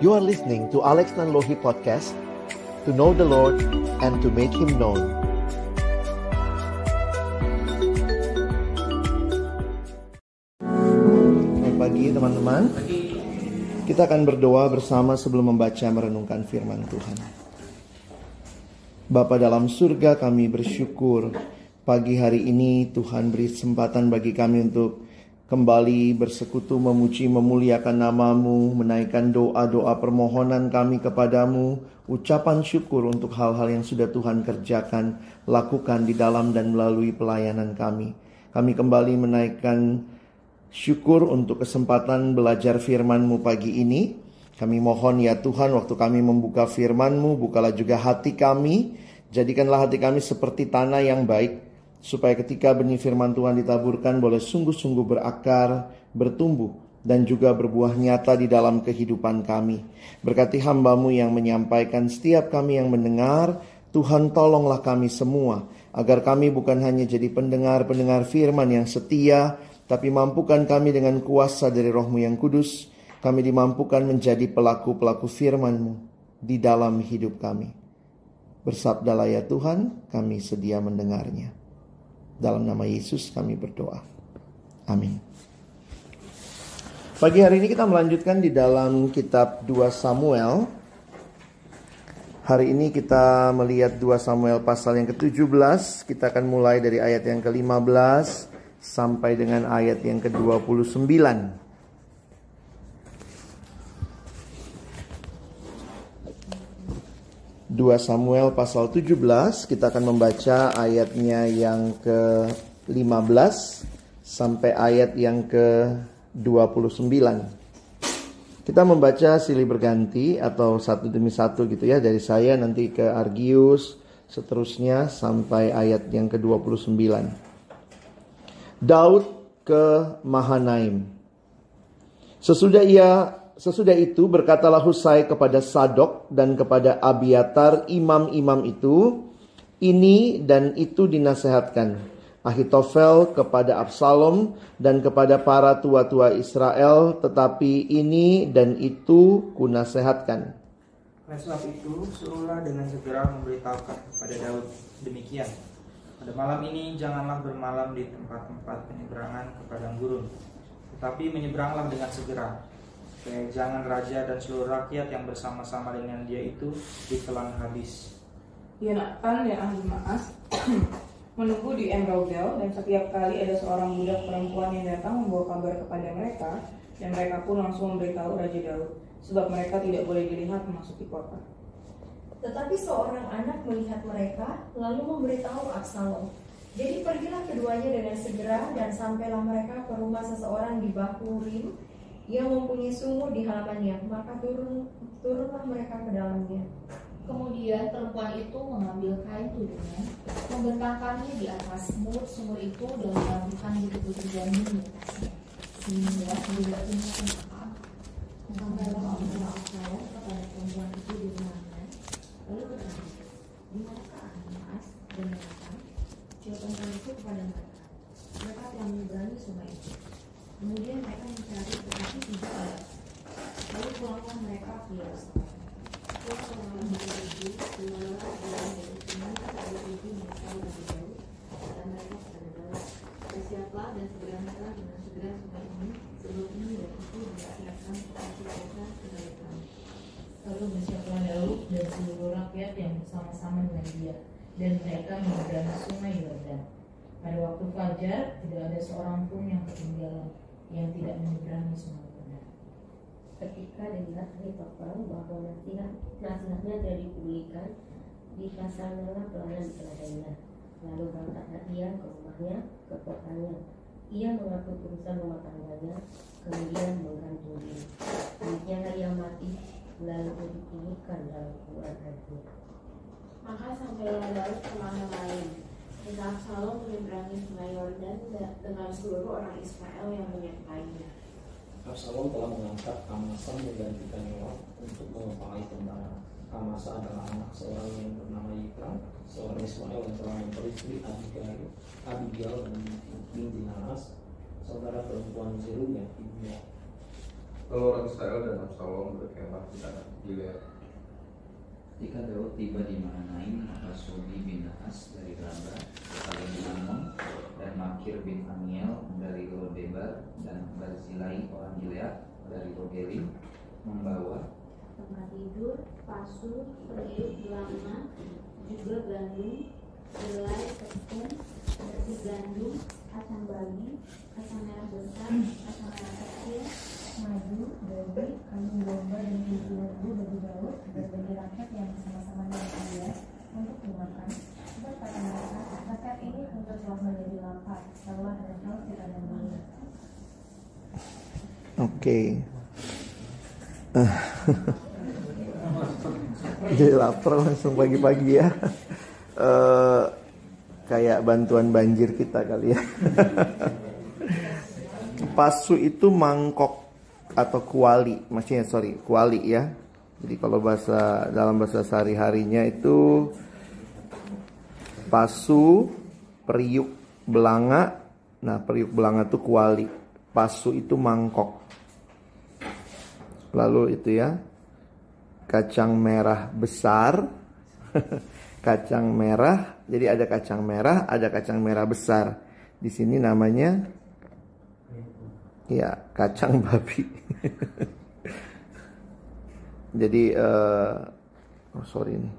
You are listening to Alex Nanlohi Podcast, to know the Lord and to make Him known. Selamat pagi teman-teman. Kita akan berdoa bersama sebelum membaca merenungkan firman Tuhan. Bapa dalam surga, kami bersyukur pagi hari ini Tuhan beri kesempatan bagi kami untuk kembali bersekutu, memuji, memuliakan nama-Mu, menaikkan doa-doa permohonan kami kepadamu, ucapan syukur untuk hal-hal yang sudah Tuhan kerjakan, lakukan di dalam dan melalui pelayanan kami. Kami kembali menaikkan syukur untuk kesempatan belajar firman-Mu pagi ini. Kami mohon ya Tuhan, waktu kami membuka firman-Mu, bukalah juga hati kami. Jadikanlah hati kami seperti tanah yang baik, supaya ketika benih firman Tuhan ditaburkan boleh sungguh-sungguh berakar, bertumbuh, dan juga berbuah nyata di dalam kehidupan kami. Berkati hamba-Mu yang menyampaikan, setiap kami yang mendengar. Tuhan tolonglah kami semua, agar kami bukan hanya jadi pendengar-pendengar firman yang setia, tapi mampukan kami dengan kuasa dari Roh-Mu yang kudus, kami dimampukan menjadi pelaku-pelaku firman-Mu di dalam hidup kami. Bersabdalah ya Tuhan, kami sedia mendengarnya. Dalam nama Yesus kami berdoa. Amin. Pagi hari ini kita melanjutkan di dalam kitab 2 Samuel. Hari ini kita melihat 2 Samuel pasal yang ke-17. Kita akan mulai dari ayat yang ke-15 sampai dengan ayat yang ke-29. 2 Samuel pasal 17, kita akan membaca ayatnya yang ke-15 sampai ayat yang ke-29. Kita membaca silih berganti atau satu demi satu gitu ya, dari saya nanti ke Argius, seterusnya sampai ayat yang ke-29. Daud ke Mahanaim. Sesudah itu berkatalah Husai kepada Sadok dan kepada Abiatar imam-imam itu, ini dan itu dinasehatkan. Ahitofel kepada Absalom dan kepada para tua-tua Israel, tetapi ini dan itu kunasehatkan. Oleh sebab itu, suruhlah dengan segera memberitahukan kepada Daud demikian. Pada malam ini janganlah bermalam di tempat-tempat penyeberangan ke padang gurun, tetapi menyeberanglah dengan segera. Supaya jangan raja dan seluruh rakyat yang bersama-sama dengan dia itu ditelan habis. Yonatan dan Ahimaas menunggu di En-Rogel, dan setiap kali ada seorang budak perempuan yang datang membawa kabar kepada mereka, dan mereka pun langsung memberitahu Raja Daud, sebab mereka tidak boleh dilihat memasuki kota. Tetapi seorang anak melihat mereka, lalu memberitahu Absalom. Jadi pergilah keduanya dengan segera, dan sampailah mereka ke rumah seseorang di Bahurim yang mempunyai sumur di halamannya, maka turunlah mereka ke dalamnya. Kemudian perempuan itu mengambil kain tudungnya, membentangkannya di atas mulut sumur itu dan menabuhkan butir-butir janin di atasnya, sehingga tidak punya tempat. Sampailah Absalom kepada perempuan itu di rumahnya, lalu bertanya, di manakah Ahimaas dan Yonatan? Jawaban itu kepada mereka, mereka telah menyeberangi sungai itu. Kemudian mereka mencari tetapi tidak ada. Lalu pulanglah mereka ke Yerusalem. Pulanglah mereka itu, dimana dalam Yerusalem ada ibu menyesal bagi Daud, dan mereka kepada Daud, bersiaplah dan segeralah dengan segera sungai ini, sebelum ini dan itu disiapkan tetapi mereka tidak kami. Lalu bersiaplah Daud dan seluruh rakyat yang bersama-sama dengan dia, dan mereka menyeberangi sungai Yordan. Pada waktu fajar tidak ada seorang pun yang ketinggalan, yang tidak menyeberangi sungai Yordan. Ketika dengar Ahitofel bahwa nasihatnya tidak dipedulikan, dipasanglah pelayan di keladainya. Lalu berangkatlah ia ke rumahnya, ke kotanya. Ia mengatur urusan rumah tangganya, kemudian menggantung diri. Demikianlah ia mati, lalu dikuburkan dalam kuburan airnya. Maka sampailah Daud ke Mahanaim. Dan Absalom menyeberangi sungai Yordan dengan seluruh orang Israel yang menyertainya. Absalom telah mengangkat Amasa menggantikan Yoab untuk mengepalai tentara. Amasa adalah anak seorang yang bernama Yitran, seorang Ismail yang telah memperistri Abigail dan binti Naas, saudara perempuan Zeruya ibunya. Lalu orang Israel dan Absalom berkemah di tanah Gilead. Ketika Daud tiba di Mahanaim, maka Sobi bin Naas dari Raba, Salem bin Amnon, dan Makir bin Amiel dari Lodebar, dan Barzilai orang Gilead dari Rogeli membawa tempat tidur, pasu, periuk, belanga, juga gandum, helai, tepung, bersih gandum, kacang bagi, kacang merah besar, kacang merah kecil, madu, daging, kambing domba dan biji lembu bagi Daud dan bagi rakyat yang bersama-sama dengan dia untuk dimakan. Sebab kata mereka, rakyat ini tentu telah menjadi lapar, setelah ada hal tidak ada dunia. Oke. Jadi lapar langsung pagi-pagi ya. Kayak bantuan banjir kita kali ya. Pasu itu mangkok atau kuali, maksudnya kuali ya. Jadi kalau dalam bahasa sehari-harinya itu pasu, periuk, belanga. Nah, periuk belanga itu kuali. Pasu itu mangkok. Lalu itu ya, kacang merah besar. Kacang merah. Jadi ada kacang merah, ada kacang merah besar. Di sini namanya ya kacang babi. Jadi sorry nih,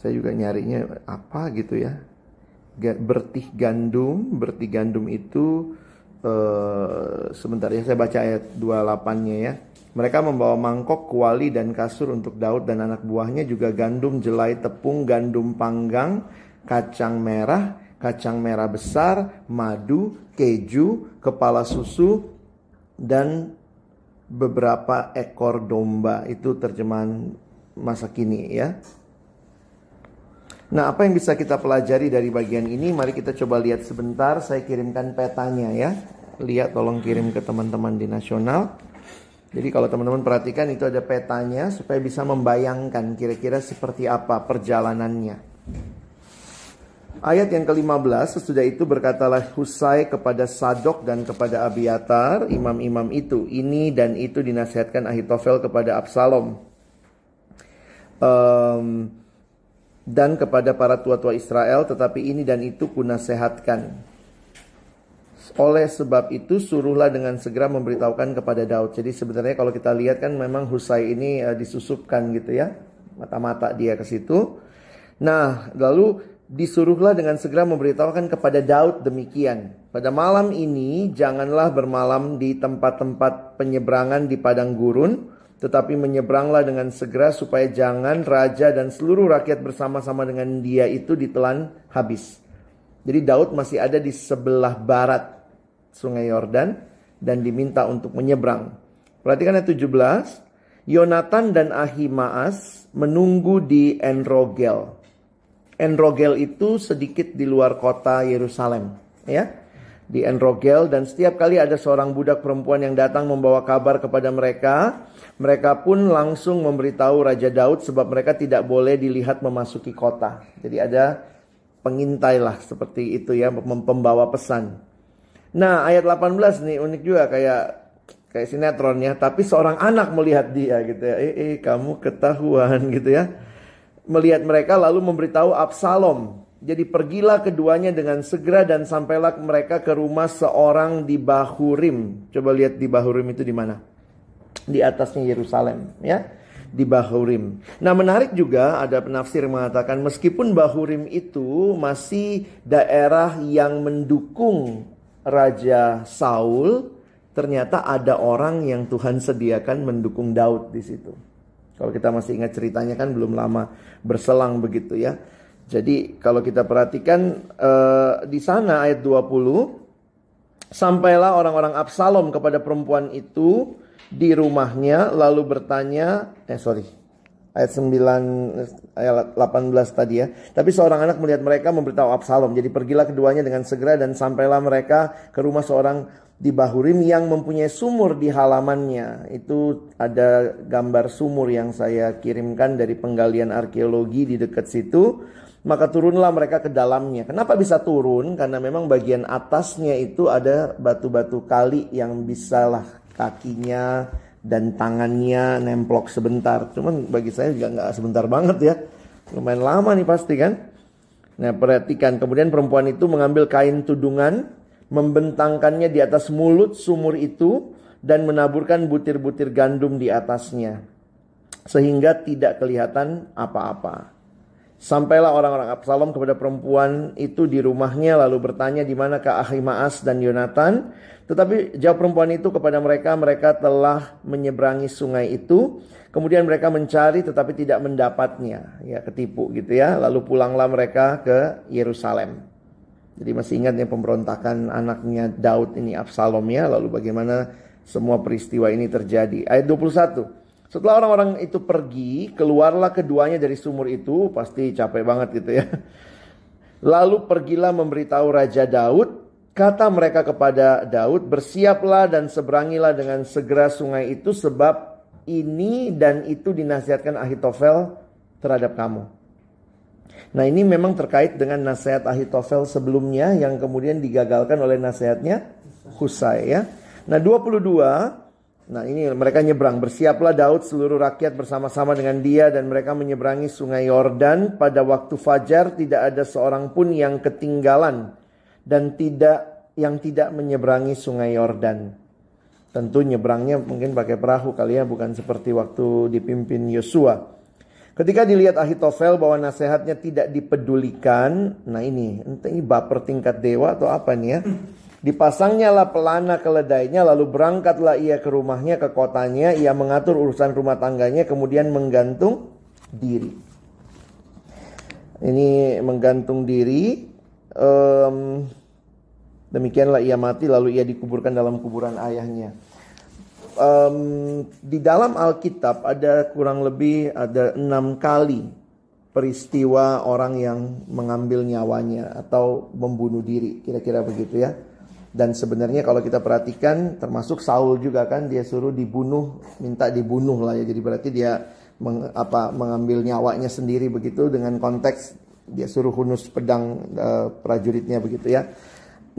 saya juga nyarinya apa gitu ya. Bertih gandum itu sebentar ya, saya baca ayat 28-nya ya. Mereka membawa mangkok, kuali, dan kasur untuk Daud dan anak buahnya, juga gandum, jelai, tepung, gandum panggang, kacang merah besar, madu, keju, kepala susu, dan beberapa ekor domba. Itu terjemahan masa kini ya. Nah, apa yang bisa kita pelajari dari bagian ini? Mari kita coba lihat sebentar. Saya kirimkan petanya ya. Lihat, tolong kirim ke teman-teman di nasional. Jadi kalau teman-teman perhatikan, itu ada petanya supaya bisa membayangkan kira-kira seperti apa perjalanannya. Ayat yang ke-15, sesudah itu berkatalah Husai kepada Sadok dan kepada Abiatar, imam-imam itu, ini dan itu dinasihatkan Ahitofel kepada Absalom. Dan kepada para tua-tua Israel, tetapi ini dan itu kunasehatkan. Oleh sebab itu suruhlah dengan segera memberitahukan kepada Daud. Jadi sebenarnya kalau kita lihat kan memang Husai ini disusupkan gitu ya. Mata-mata dia ke situ. Nah, lalu disuruhlah dengan segera memberitahukan kepada Daud demikian. Pada malam ini janganlah bermalam di tempat-tempat penyeberangan di padang gurun, tetapi menyeberanglah dengan segera supaya jangan raja dan seluruh rakyat bersama-sama dengan dia itu ditelan habis. Jadi Daud masih ada di sebelah barat Sungai Yordan dan diminta untuk menyeberang. Perhatikan ayat 17. Yonatan dan Ahimaas menunggu di Enrogel. Enrogel itu sedikit di luar kota Yerusalem, ya. Di Enrogel, dan setiap kali ada seorang budak perempuan yang datang membawa kabar kepada mereka, mereka pun langsung memberitahu Raja Daud sebab mereka tidak boleh dilihat memasuki kota. Jadi ada pengintai lah seperti itu ya, pembawa pesan. Nah, ayat 18 nih unik juga, kayak sinetron ya. Tapi seorang anak melihat dia gitu ya. Kamu ketahuan gitu ya. Melihat mereka lalu memberitahu Absalom. Jadi pergilah keduanya dengan segera dan sampailah mereka ke rumah seorang di Bahurim. Coba lihat di Bahurim itu di mana? Di atasnya Yerusalem ya. Di Bahurim. Nah, menarik juga ada penafsir mengatakan meskipun Bahurim itu masih daerah yang mendukung Raja Saul, ternyata ada orang yang Tuhan sediakan mendukung Daud di situ. Kalau kita masih ingat ceritanya kan belum lama berselang begitu ya. Jadi kalau kita perhatikan di sana ayat 20, sampailah orang-orang Absalom kepada perempuan itu di rumahnya lalu bertanya, ayat 9 ayat 18 tadi ya. Tapi seorang anak melihat mereka memberitahu Absalom. Jadi pergilah keduanya dengan segera dan sampailah mereka ke rumah seorang di Bahurim yang mempunyai sumur di halamannya. Itu ada gambar sumur yang saya kirimkan dari penggalian arkeologi di dekat situ. Maka turunlah mereka ke dalamnya. Kenapa bisa turun? Karena memang bagian atasnya itu ada batu-batu kali yang bisalah kakinya dan tangannya nemplok sebentar. Cuman bagi saya juga nggak sebentar banget ya. Lumayan lama nih pasti kan. Nah, perhatikan, kemudian perempuan itu mengambil kain tudungan, membentangkannya di atas mulut sumur itu, dan menaburkan butir-butir gandum di atasnya, sehingga tidak kelihatan apa-apa. Sampailah orang-orang Absalom kepada perempuan itu di rumahnya, lalu bertanya di manakah Ahimaas dan Yonatan. Tetapi jawab perempuan itu kepada mereka, mereka telah menyeberangi sungai itu. Kemudian mereka mencari tetapi tidak mendapatnya. Ya, ketipu gitu ya. Lalu pulanglah mereka ke Yerusalem. Jadi masih ingat ya pemberontakan anaknya Daud ini, Absalom ya. Lalu bagaimana semua peristiwa ini terjadi. Ayat 21. Setelah orang-orang itu pergi, keluarlah keduanya dari sumur itu. Pasti capek banget gitu ya. Lalu pergilah memberitahu Raja Daud. Kata mereka kepada Daud, bersiaplah dan seberangilah dengan segera sungai itu, sebab ini dan itu dinasihatkan Ahitofel terhadap kamu. Nah, ini memang terkait dengan nasihat Ahitofel sebelumnya yang kemudian digagalkan oleh nasihatnya Husai ya. Nah, 22. Nah, ini mereka nyebrang. Bersiaplah Daud seluruh rakyat bersama-sama dengan dia, dan mereka menyeberangi sungai Yordan. Pada waktu fajar tidak ada seorang pun yang ketinggalan dan yang tidak menyeberangi sungai Yordan. Tentu nyebrangnya mungkin pakai perahu kali ya, bukan seperti waktu dipimpin Yosua. Ketika dilihat Ahitofel bahwa nasihatnya tidak dipedulikan, nah ini baper tingkat dewa atau apa nih ya? Dipasangnya lah pelana keledainya, lalu berangkatlah ia ke rumahnya, ke kotanya. Ia mengatur urusan rumah tangganya, kemudian menggantung diri. Ini menggantung diri. Demikianlah ia mati, lalu ia dikuburkan dalam kuburan ayahnya. Di dalam Alkitab ada kurang lebih 6 kali peristiwa orang yang mengambil nyawanya atau membunuh diri, kira-kira begitu ya. Dan sebenarnya kalau kita perhatikan, termasuk Saul juga kan, dia suruh dibunuh, minta dibunuh lah ya. Jadi berarti dia mengambil nyawanya sendiri begitu, dengan konteks dia suruh hunus pedang prajuritnya begitu ya.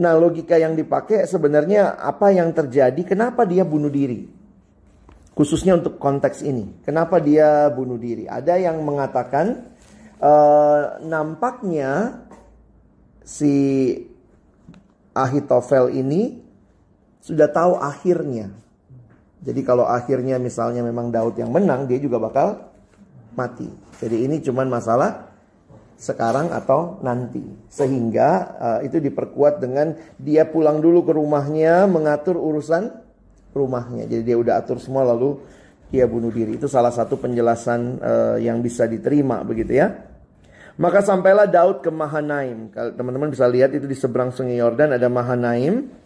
Nah, logika yang dipakai sebenarnya apa yang terjadi, kenapa dia bunuh diri? Khususnya untuk konteks ini, kenapa dia bunuh diri? Ada yang mengatakan nampaknya si Ahitofel ini sudah tahu akhirnya. Jadi kalau akhirnya misalnya memang Daud yang menang, dia juga bakal mati. Jadi ini cuman masalah sekarang atau nanti. Sehingga itu diperkuat dengan dia pulang dulu ke rumahnya, mengatur urusan rumahnya. Jadi dia udah atur semua, lalu dia bunuh diri. Itu salah satu penjelasan yang bisa diterima begitu ya. Maka sampailah Daud ke Mahanaim. Teman-teman bisa lihat itu di seberang sungai Yordan ada Mahanaim.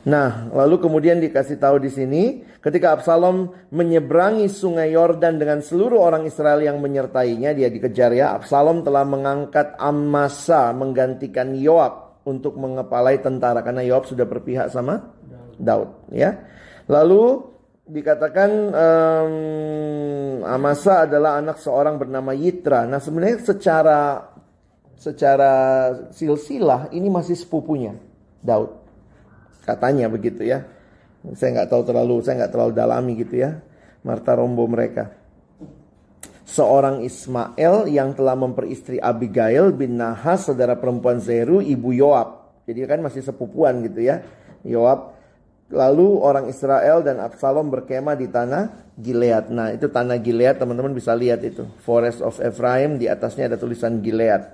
Nah, lalu kemudian dikasih tahu di sini, ketika Absalom menyeberangi sungai Yordan dengan seluruh orang Israel yang menyertainya, dia dikejar ya. Absalom telah mengangkat Amasa menggantikan Yoab untuk mengepalai tentara, karena Yoab sudah berpihak sama Daud ya. Lalu dikatakan Amasa adalah anak seorang bernama Yitra. Nah, sebenarnya secara silsilah ini masih sepupunya Daud. Katanya begitu ya. Saya nggak terlalu dalami gitu ya. Marta Rombo mereka. Seorang Ismael yang telah memperistri Abigail bin Nahas, saudara perempuan Zeru, ibu Yoab. Jadi kan masih sepupuan gitu ya. Yoab. Lalu orang Israel dan Absalom berkemah di tanah Gilead. Nah, itu tanah Gilead, teman-teman bisa lihat itu. Forest of Ephraim, di atasnya ada tulisan Gilead.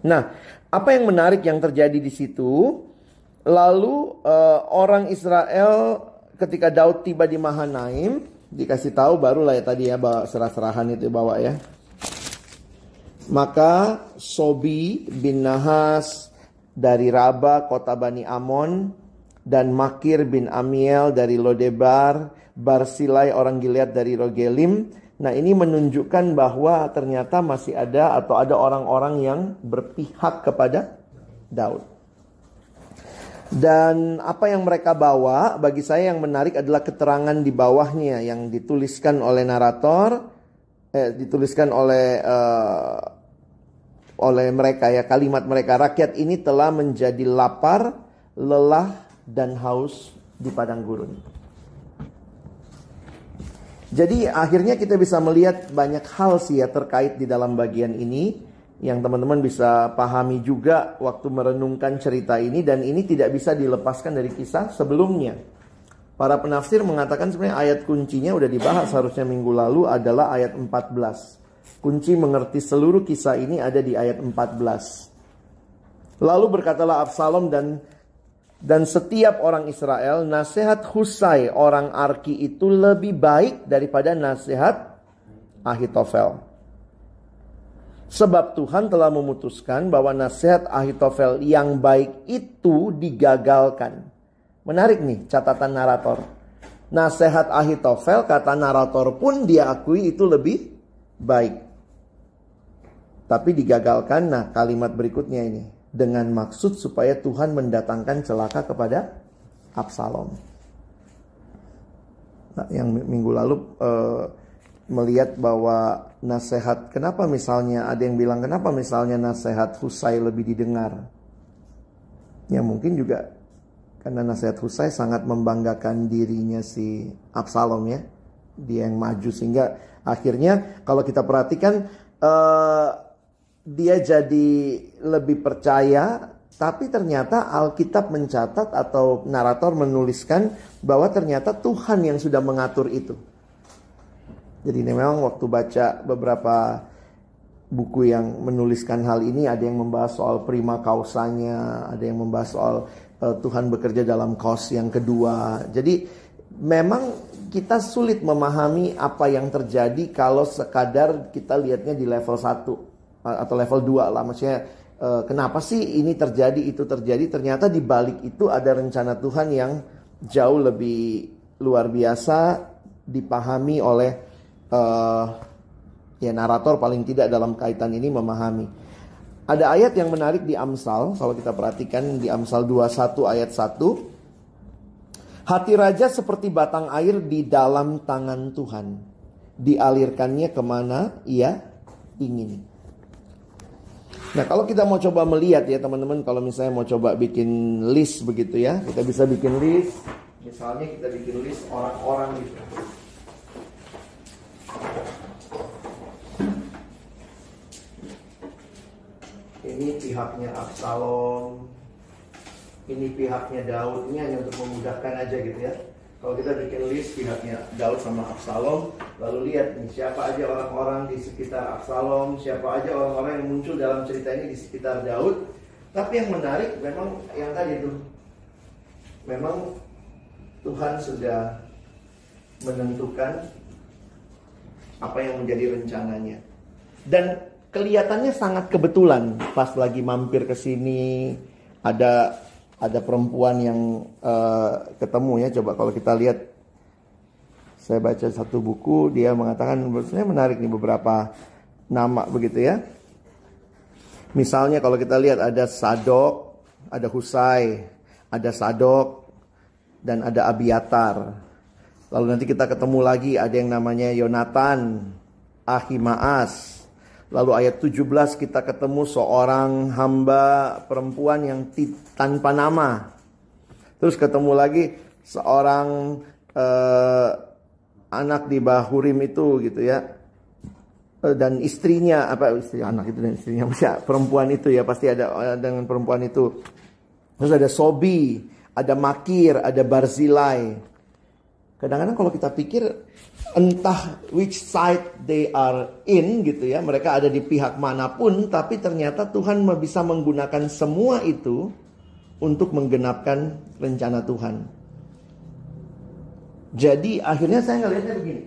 Nah, apa yang menarik yang terjadi di situ? Lalu orang Israel ketika Daud tiba di Mahanaim, dikasih tahu barulah ya tadi ya, bawa serah-serahan itu bawa ya. Maka Sobi bin Nahas dari Raba kota Bani Amon, dan Makir bin Amiel dari Lodebar, Barsilai orang Gilead dari Rogelim. Nah, ini menunjukkan bahwa ternyata masih ada atau ada orang-orang yang berpihak kepada Daud. Dan apa yang mereka bawa, bagi saya yang menarik adalah keterangan di bawahnya yang dituliskan oleh narator, dituliskan oleh mereka ya, kalimat mereka, rakyat ini telah menjadi lapar, lelah dan haus di padang gurun. Jadi akhirnya kita bisa melihat banyak hal sih ya terkait di dalam bagian ini yang teman-teman bisa pahami juga waktu merenungkan cerita ini, dan ini tidak bisa dilepaskan dari kisah sebelumnya. Para penafsir mengatakan sebenarnya ayat kuncinya udah dibahas harusnya minggu lalu adalah ayat 14. Kunci mengerti seluruh kisah ini ada di ayat 14. Lalu berkatalah Absalom dan setiap orang Israel, nasihat Husai orang Arki itu lebih baik daripada nasihat Ahitofel. Sebab Tuhan telah memutuskan bahwa nasihat Ahitofel yang baik itu digagalkan. Menarik nih catatan narator. Nasihat Ahitofel, kata narator pun dia akui itu lebih baik. Tapi digagalkan, nah kalimat berikutnya ini. Dengan maksud supaya Tuhan mendatangkan celaka kepada Absalom. Nah, yang minggu lalu melihat bahwa nasihat, kenapa misalnya ada yang bilang kenapa misalnya nasihat Husai lebih didengar? Ya mungkin juga karena nasihat Husai sangat membanggakan dirinya si Absalom ya. Dia yang maju sehingga akhirnya kalau kita perhatikan dia jadi lebih percaya, tapi ternyata Alkitab mencatat atau narator menuliskan bahwa ternyata Tuhan yang sudah mengatur itu. Jadi ini memang waktu baca beberapa buku yang menuliskan hal ini, ada yang membahas soal prima causanya, ada yang membahas soal Tuhan bekerja dalam kaus yang kedua. Jadi memang kita sulit memahami apa yang terjadi kalau sekadar kita lihatnya di level 1 atau level 2 lah. Maksudnya kenapa sih ini terjadi, itu terjadi. Ternyata di balik itu ada rencana Tuhan yang jauh lebih luar biasa dipahami oleh ya narator paling tidak dalam kaitan ini memahami. Ada ayat yang menarik di Amsal, kalau kita perhatikan di Amsal 21 ayat 1. Hati raja seperti batang air di dalam tangan Tuhan, dialirkannya kemana ia ingin. Nah kalau kita mau coba melihat ya teman-teman, kalau misalnya mau coba bikin list begitu ya, kita bisa bikin list. Misalnya kita bikin list orang-orang gitu. Ini pihaknya Absalom, ini pihaknya Daud. Ini hanya untuk memudahkan aja gitu ya. Kalau kita bikin list pihaknya Daud sama Absalom, lalu lihat nih siapa aja orang-orang di sekitar Absalom, siapa aja orang-orang yang muncul dalam cerita ini di sekitar Daud. Tapi yang menarik memang yang tadi itu, memang Tuhan sudah menentukan apa yang menjadi rencananya. Dan kelihatannya sangat kebetulan pas lagi mampir ke sini ada perempuan yang ketemu ya. Coba kalau kita lihat, saya baca satu buku, dia mengatakan sebenarnya menarik nih beberapa nama begitu ya. Misalnya kalau kita lihat ada Sadok, ada Husai, ada Sadok, dan ada Abiatar. Lalu nanti kita ketemu lagi ada yang namanya Yonatan, Ahimaas. Lalu ayat 17 kita ketemu seorang hamba perempuan yang tanpa nama. Terus ketemu lagi seorang anak di Bahurim itu gitu ya. Dan istrinya, anak itu dan istrinya, perempuan itu ya, pasti ada dengan perempuan itu. Terus ada Sobi, ada Makir, ada Barzilai. Kadang-kadang kalau kita pikir entah which side they are in gitu ya, mereka ada di pihak manapun, tapi ternyata Tuhan bisa menggunakan semua itu untuk menggenapkan rencana Tuhan. Jadi akhirnya saya ngelihatnya begini,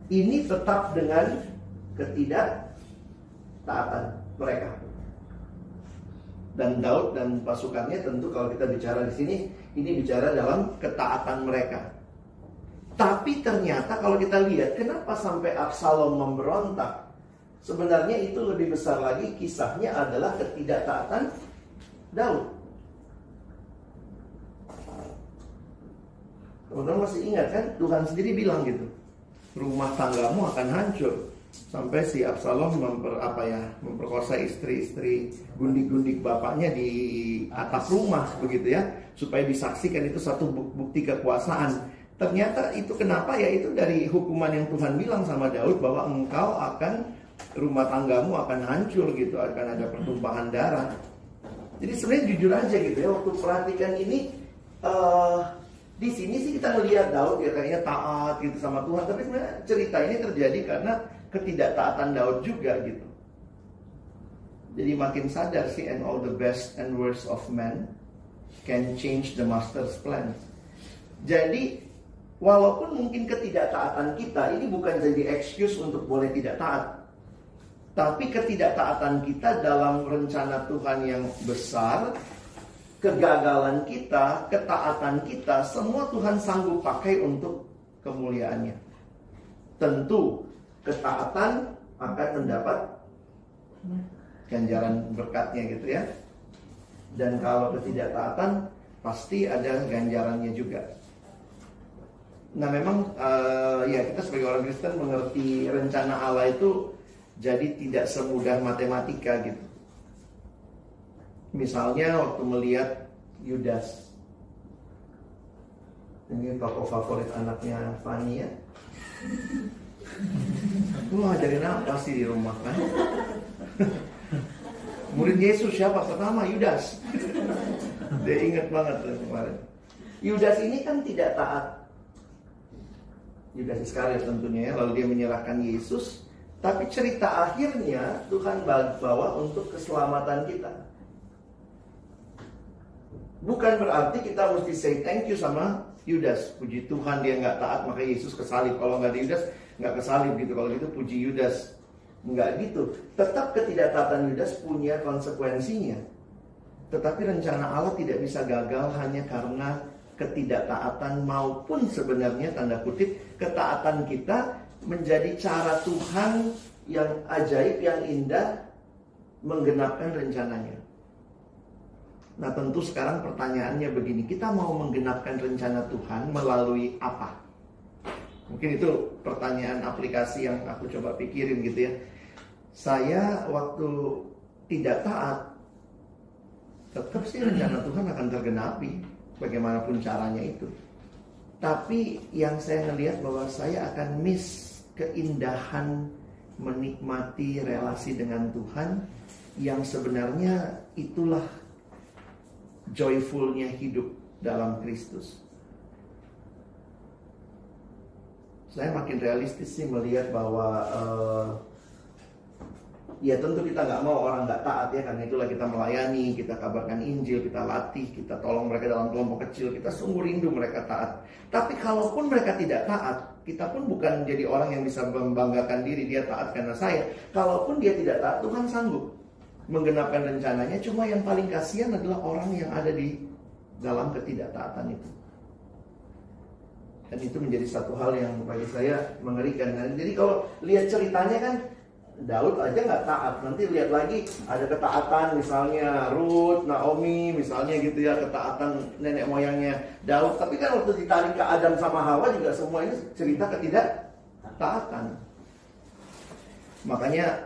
ini tetap dengan ketidaktaatan mereka. Dan Daud dan pasukannya tentu kalau kita bicara di sini, ini bicara dalam ketaatan mereka. Tapi ternyata kalau kita lihat kenapa sampai Absalom memberontak, sebenarnya itu lebih besar lagi, kisahnya adalah ketidaktaatan Daud. Teman-teman masih ingat kan, Tuhan sendiri bilang gitu, rumah tanggamu akan hancur. Sampai si Absalom memperkosa istri-istri gundik-gundik bapaknya di atap rumah begitu ya, supaya disaksikan itu satu bukti kekuasaan. Ternyata itu kenapa ya, itu dari hukuman yang Tuhan bilang sama Daud bahwa engkau akan, rumah tanggamu akan hancur gitu, akan ada pertumpahan darah. Jadi sebenarnya jujur aja gitu ya, waktu perhatikan ini di sini sih kita melihat Daud ya kayaknya taat gitu sama Tuhan, tapi sebenarnya cerita ini terjadi karena ketidaktaatan Daud juga gitu. Jadi makin sadar sih, and all the best and worst of man can change the master's plan. Jadi walaupun mungkin ketidaktaatan kita ini bukan jadi excuse untuk boleh tidak taat, tapi ketidaktaatan kita dalam rencana Tuhan yang besar, kegagalan kita, ketaatan kita, semua Tuhan sanggup pakai untuk kemuliaannya. Tentu ketaatan akan mendapat ganjaran berkatnya gitu ya. Dan kalau ketidaktaatan pasti ada ganjarannya juga. Nah memang ya kita sebagai orang Kristen mengerti rencana Allah itu jadi tidak semudah matematika gitu. Misalnya waktu melihat Yudas, ini tokoh favorit anaknya Fanny ya. Lu ngajarin apa sih di rumah kan? Murid Yesus siapa pertama? Yudas. Dia ingat banget kemarin. Yudas ini kan tidak taat. Yudas Iskariot tentunya ya. Lalu dia menyerahkan Yesus. Tapi cerita akhirnya Tuhan bawa untuk keselamatan kita. Bukan berarti kita mesti say thank you sama Yudas. Puji Tuhan dia nggak taat maka Yesus kesalib. Kalau nggak ada Yudas nggak kesalib gitu. Kalau gitu puji Yudas. Nggak gitu. Tetap ketidaktaatan Yudas punya konsekuensinya. Tetapi rencana Allah tidak bisa gagal hanya karena ketidaktaatan maupun sebenarnya tanda kutip ketaatan kita menjadi cara Tuhan yang ajaib, yang indah menggenapkan rencananya. Nah tentu sekarang pertanyaannya begini, kita mau menggenapkan rencana Tuhan melalui apa? Mungkin itu pertanyaan aplikasi yang aku coba pikirin gitu ya. Saya waktu tidak taat, tetap sih rencana Tuhan akan tergenapi bagaimanapun caranya itu. Tapi yang saya ngelihat bahwa saya akan miss keindahan menikmati relasi dengan Tuhan yang sebenarnya itulah joyfulnya hidup dalam Kristus. Saya makin realistis sih melihat bahwa ya tentu kita nggak mau orang nggak taat ya, karena itulah kita melayani, kita kabarkan Injil, kita latih, kita tolong mereka dalam kelompok kecil, kita sungguh rindu mereka taat. Tapi kalaupun mereka tidak taat, kita pun bukan jadi orang yang bisa membanggakan diri dia taat karena saya. Kalaupun dia tidak taat, Tuhan sanggup menggenapkan rencananya. Cuma yang paling kasihan adalah orang yang ada di dalam ketidaktaatan itu. Dan itu menjadi satu hal yang bagi saya mengerikan. Jadi kalau lihat ceritanya kan Daud aja nggak taat. Nanti lihat lagi ada ketaatan misalnya Ruth, Naomi misalnya gitu ya, ketaatan nenek moyangnya Daud. Tapi kan waktu ditarik ke Adam sama Hawa juga semua ini cerita ketidaktaatan. Makanya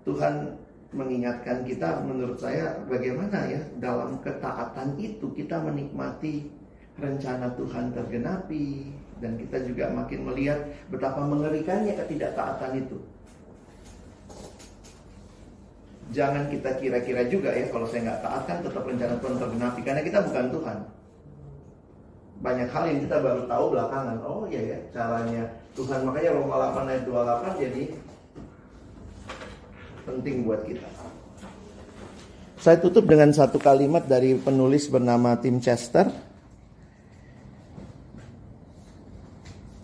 Tuhan mengingatkan kita, menurut saya bagaimana ya dalam ketaatan itu kita menikmati rencana Tuhan tergenapi. Dan kita juga makin melihat betapa mengerikannya ketidaktaatan itu. Jangan kita kira-kira juga ya, kalau saya nggak taat kan tetap rencana Tuhan tergenapi, karena kita bukan Tuhan. Banyak hal yang kita baru tahu belakangan. Oh iya ya caranya Tuhan. Makanya Roma 8 ayat 28 jadi penting buat kita. Saya tutup dengan satu kalimat dari penulis bernama Tim Chester.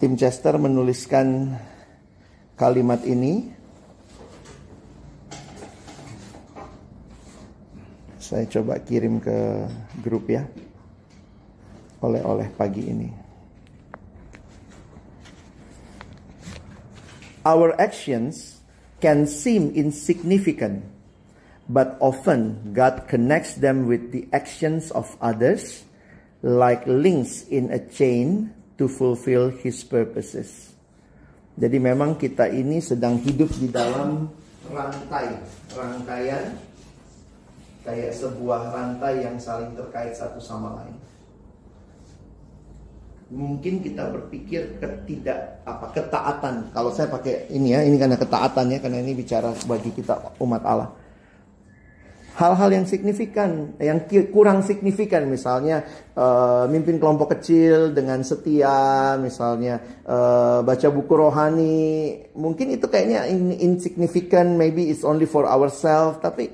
Tim Chester menuliskan kalimat ini. Saya coba kirim ke grup ya. Oleh-oleh pagi ini. Our actions can seem insignificant, but often God connects them with the actions of others, like links in a chain to fulfill His purposes. Jadi memang kita ini sedang hidup di dalam rangkaian, kayak sebuah rantai yang saling terkait satu sama lain. Mungkin kita berpikir ketaatan. Kalau saya pakai ini ya, ini karena ketaatannya, karena ini bicara bagi kita umat Allah. Hal-hal yang signifikan, yang kurang signifikan, misalnya mimpin kelompok kecil dengan setia, misalnya baca buku rohani, mungkin itu kayaknya insignificant, maybe it's only for ourselves. Tapi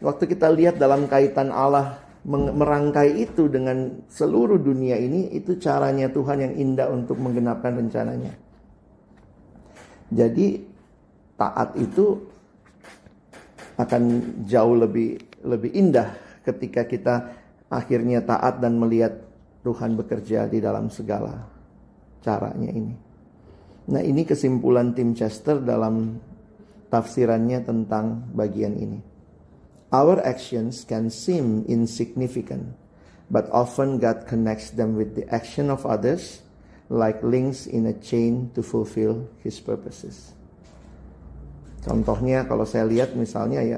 waktu kita lihat dalam kaitan Allah merangkai itu dengan seluruh dunia ini, itu caranya Tuhan yang indah untuk menggenapkan rencananya. Jadi taat itu akan jauh lebih indah ketika kita akhirnya taat dan melihat Tuhan bekerja di dalam segala caranya ini. Nah, ini kesimpulan Tim Chester dalam tafsirannya tentang bagian ini. Our actions can seem insignificant, but often God connects them with the action of others, like links in a chain to fulfill His purposes. Contohnya kalau saya lihat misalnya ya,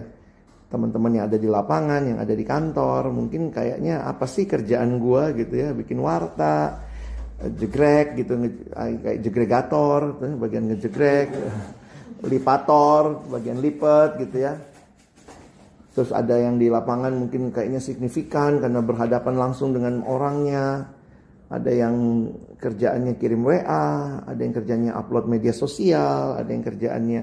teman-teman yang ada di lapangan, yang ada di kantor, mungkin kayaknya apa sih kerjaan gua gitu ya, bikin warta, jegrek gitu, kayak jegregator, bagian ngejegrek, lipator, bagian lipet gitu ya. Terus ada yang di lapangan mungkin kayaknya signifikan karena berhadapan langsung dengan orangnya. Ada yang kerjaannya kirim WA, ada yang kerjanya upload media sosial, ada yang kerjaannya.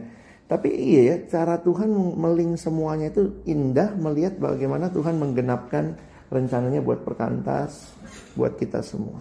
Tapi iya ya, cara Tuhan meling semuanya itu indah, melihat bagaimana Tuhan menggenapkan rencananya buat Perkantas, buat kita semua.